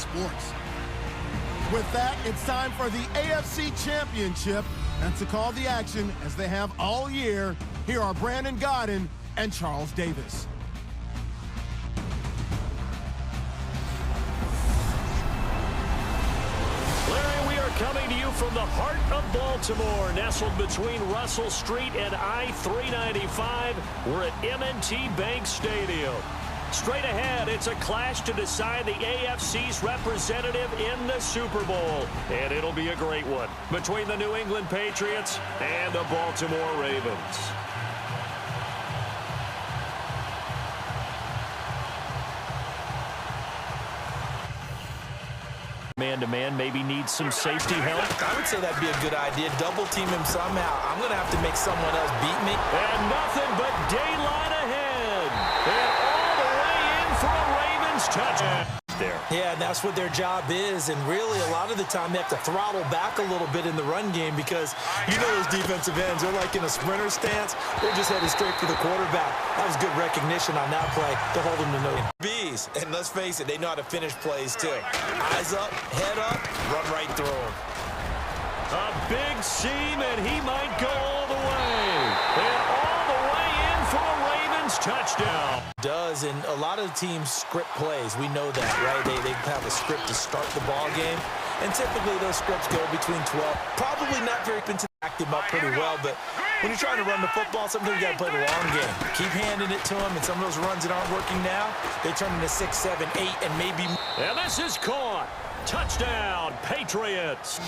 sports. With that, it's time for the AFC Championship. And to call the action, as they have all year, here are Brandon Godden and Charles Davis. Coming to you from the heart of Baltimore, nestled between Russell Street and I-395, we're at M&T Bank Stadium. Straight ahead, it's a clash to decide the AFC's representative in the Super Bowl. And it'll be a great one between the New England Patriots and the Baltimore Ravens. Man-to-man, maybe needs some safety help. I would say that'd be a good idea. Double team him somehow. I'm going to have to make someone else beat me. And nothing but daylight ahead. And all the way in for a Ravens touchdown. There. Yeah, and that's what their job is. And really, a lot of the time, they have to throttle back a little bit in the run game because you know those defensive ends, they're like in a sprinter stance. They're just headed straight for the quarterback. That was good recognition on that play to hold him to no. Bees, and let's face it, they know how to finish plays too. Eyes up, head up, run right through them. A big seam, and he might go all the way. And all the way in for a Ravens touchdown. Does, and a lot of teams script plays. We know that, right? They have a script to start the ball game, and typically those scripts go between 12. Probably not very to back them up pretty well, but when you're trying to run the football, sometimes you got to play the long game. Keep handing it to them, and some of those runs that aren't working now, they turn into 6, 7, 8, and maybe. And this is caught. Touchdown, Patriots.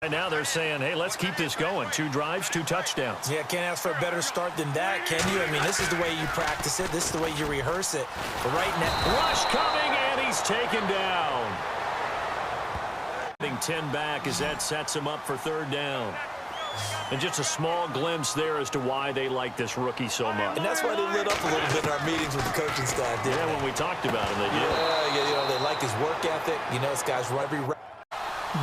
And now they're saying, hey, let's keep this going. 2 drives, 2 touchdowns. Yeah, can't ask for a better start than that, can you? I mean, this is the way you practice it. This is the way you rehearse it. But right now, rush coming, and he's taken down. 10 back as that sets him up for 3rd down. And just a small glimpse there as to why they like this rookie so much. And that's why they lit up a little bit in our meetings with the coaching staff, didn't they? When we talked about him, they did. Yeah, you know, they like his work ethic. You know, this guy's run every.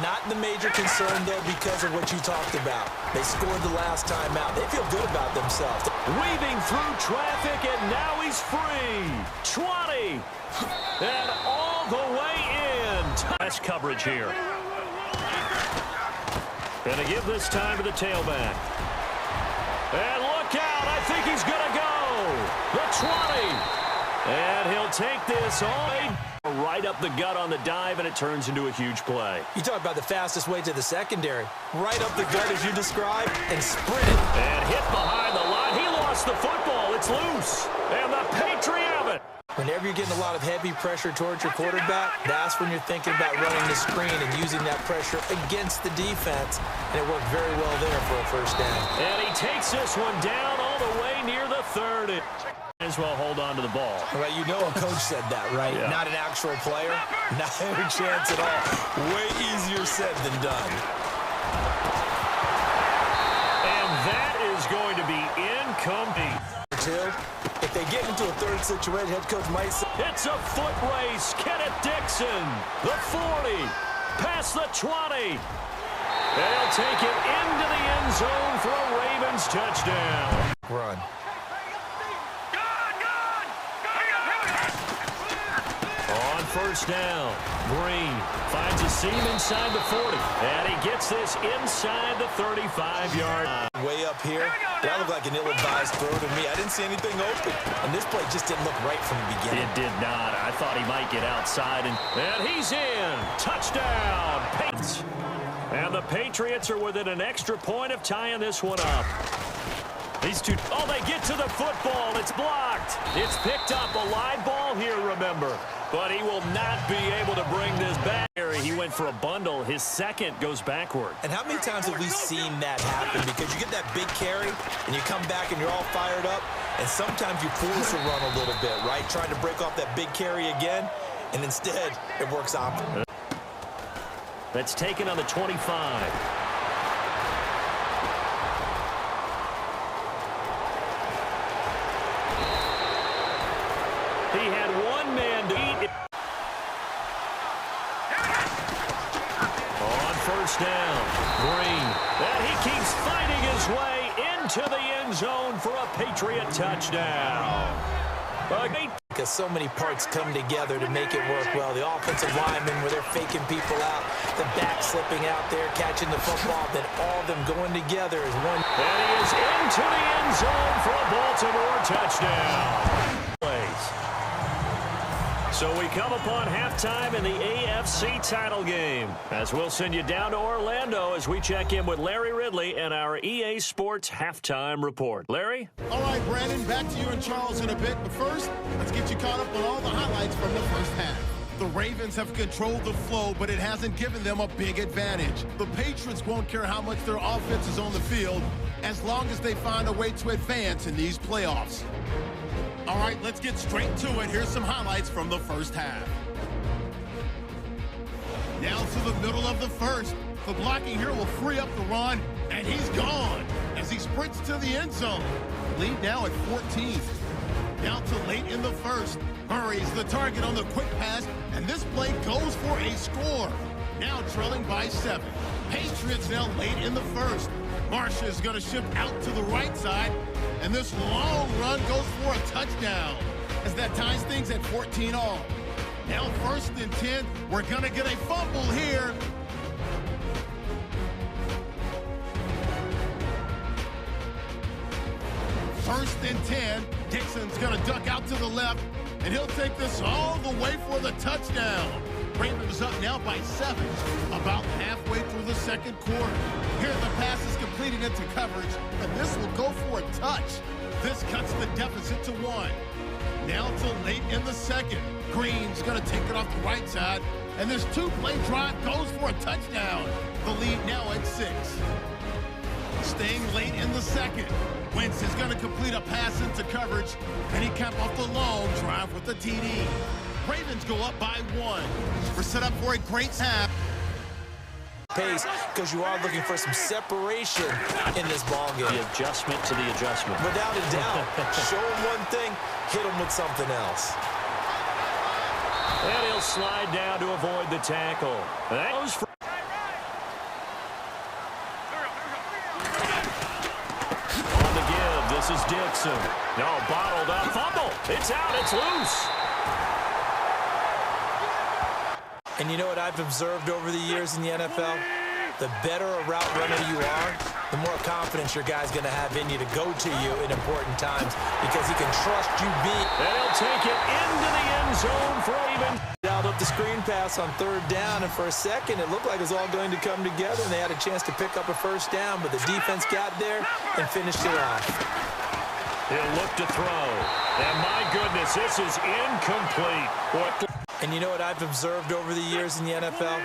Not the major concern, though, because of what you talked about. They scored the last time out. They feel good about themselves. Weaving through traffic, and now he's free. 20. And all the way in. Nice coverage here. Gonna give this time to the tailback. And look out. I think he's gonna go. The 20. And he'll take this all right up the gut on the dive, and it turns into a huge play. You talk about the fastest way to the secondary. Right up the gut as you described, and sprint. And hit behind the line. He lost the football. It's loose. And the Patriots have it. Whenever you're getting a lot of heavy pressure towards your quarterback, that's when you're thinking about running the screen and using that pressure against the defense. And it worked very well there for a first down. And he takes this one down all the way near the 30. As well hold on to the ball. Well, you know a coach said that, right? Yeah. Not an actual player. Not a chance at all. Way easier said than done. And that is going to be incomplete. If they get into a 3rd situation, head coach might say, it's a foot race. Kenneth Dixon, the 40, past the 20. They'll take it into the end zone for a Ravens touchdown. Run. On 1st down, Green finds a seam inside the 40. And he gets this inside the 35-yard line. Way up here, that looked like an ill-advised throw to me. I didn't see anything open. And this play just didn't look right from the beginning. It did not. I thought he might get outside. And he's in. Touchdown, Patriots. And the Patriots are within an extra point of tying this one up. These two, oh, they get to the football. It's blocked. It's picked up. A live ball here, remember. But he will not be able to bring this back. He went for a bundle. His 2nd goes backward. And how many times have we seen that happen? Because you get that big carry, and you come back, and you're all fired up, and sometimes you force a run a little bit, right? Trying to break off that big carry again, and instead, it works opposite. That's taken on the 25. He had one man to eat. On 1st down, Green. And he keeps fighting his way into the end zone for a Patriot touchdown. because so many parts come together to make it work well. The offensive linemen, where they're faking people out, the back slipping out there, catching the football, then all of them going together as one. And he is into the end zone for a Baltimore touchdown. So we come upon halftime in the AFC title game, as we'll send you down to Orlando as we check in with Larry Ridley and our EA Sports halftime report. Larry? All right, Brandon, back to you and Charles in a bit. But first, let's get you caught up on all the highlights from the first half. The Ravens have controlled the flow, but it hasn't given them a big advantage. The Patriots won't care how much their offense is on the field as long as they find a way to advance in these playoffs. All right, let's get straight to it. Here's some highlights from the first half. Now to the middle of the first. The blocking here will free up the run, and he's gone as he sprints to the end zone. Lead now at 14. Now to late in the first. Murray's the target on the quick pass, and this play goes for a score. Now trailing by 7. Patriots now late in the first. Marsh is going to shift out to the right side, and this long run goes for a touchdown as that ties things at 14 all. Now 1st and 10. We're going to get a fumble here. First and 10. Dixon's going to duck out to the left, and he'll take this all the way for the touchdown. Ravens up now by 7, about halfway through the second quarter. Here the pass is completed into coverage, and this will go for a touch. This cuts the deficit to 1. Now to late in the second. Green's going to take it off the right side, and this 2-play drive goes for a touchdown. The lead now at 6. Staying late in the second. Wentz is going to complete a pass into coverage, and he capped off the long drive with the TD. Ravens go up by 1. We're set up for a great half. Pace, because you are looking for some separation in this ball game. The adjustment to the adjustment. Without a doubt. Show him one thing, hit him with something else. And he'll slide down to avoid the tackle. That goes for... On the give, this is Dixon. No, bottled up, fumble. It's out, it's loose. And you know what I've observed over the years in the NFL? The better a route runner you are, the more confidence your guy's going to have in you to go to you in important times because he can trust you beat. And he'll take it into the end zone for even. Dialed up the screen pass on 3rd down, and for a second it looked like it was all going to come together, and they had a chance to pick up a 1st down, but the defense got there and finished it off. He'll look to throw. And my goodness, this is incomplete. And you know what I've observed over the years in the NFL?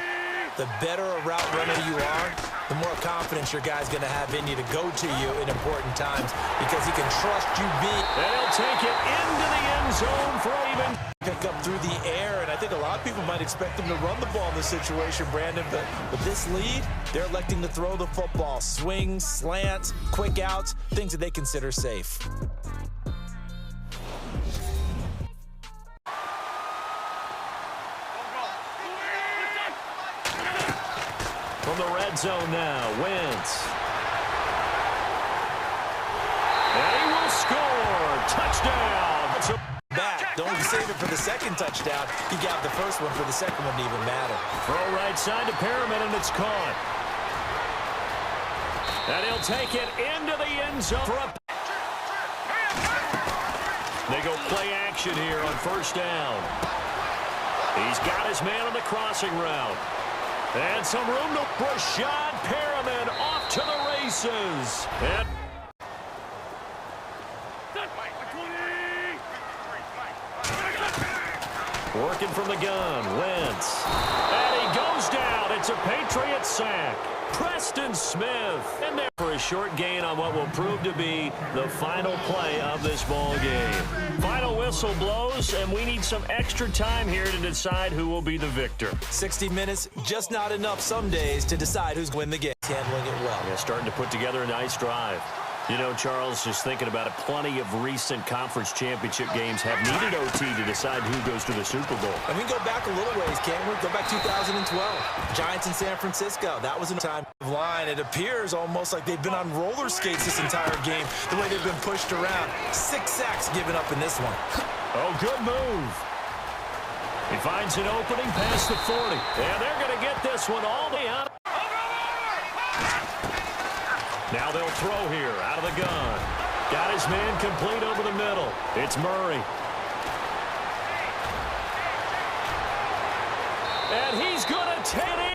The better a route runner you are, the more confidence your guy's going to have in you to go to you in important times because he can trust you beat. And he'll take it into the end zone for even. Pick up through the air, and I think a lot of people might expect him to run the ball in this situation, Brandon, but with this lead, they're electing to throw the football. Swings, slants, quick outs, things that they consider safe. From the red zone now, Wentz. And he will score. Touchdown. Back. Don't save it for the second touchdown. He got the first one for the second one to even matter. Throw right side to Perriman, and it's caught. And he'll take it into the end zone for a... They go play action here on 1st down. He's got his man on the crossing route. And some room to Rashad Perriman off to the races. And working from the gun, Wentz. And he goes down. It's a Patriots sack. Preston Smith in there for a short gain on what will prove to be the final play of this ball game. Final whistle blows, and we need some extra time here to decide who will be the victor. 60 minutes, just not enough some days to decide who's going to win the game. Handling it well. Yeah, starting to put together a nice drive. You know, Charles, just thinking about it, plenty of recent conference championship games have needed OT to decide who goes to the Super Bowl. And we can go back a little ways, can't we? Go back 2012. Giants in San Francisco. That was a time of line. It appears almost like they've been on roller skates this entire game, the way they've been pushed around. 6 sacks given up in this one. Oh, good move. He finds an opening past the 40. And they're going to get this one all the way out. Now they'll throw here out of the gun. Got his man complete over the middle. It's Murray. And he's going to take it